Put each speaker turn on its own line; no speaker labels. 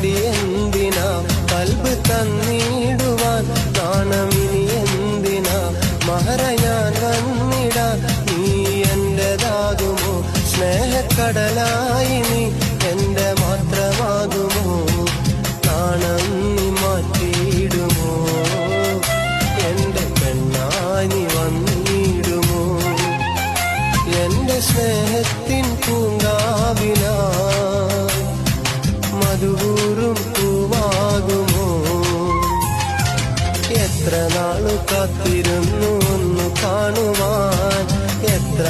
മടി എന്തിനാ കൽബ് തന്നിടുവാൻ നാണമിനി എന്തിനാ മഹറ ഞാൻ വന്നിടാൻ നീ എന്റേതാകുമോ സ്നേഹക്കടലായി നീ എന്റെ മാത്രമാകുമോ നാണം നീ മാറ്റിയിടുമോ എന്റെ പെണ്ണായി നീ വന്നിടുമോ എന്റെ സ്നേഹത്തിൻ പൂങ്കാവിനാ മധുകൂറും പൂവാകുമോ എത്ര നാളു കാത്തിരുന്നു ഒന്ന് കാണുവാൻ എത്ര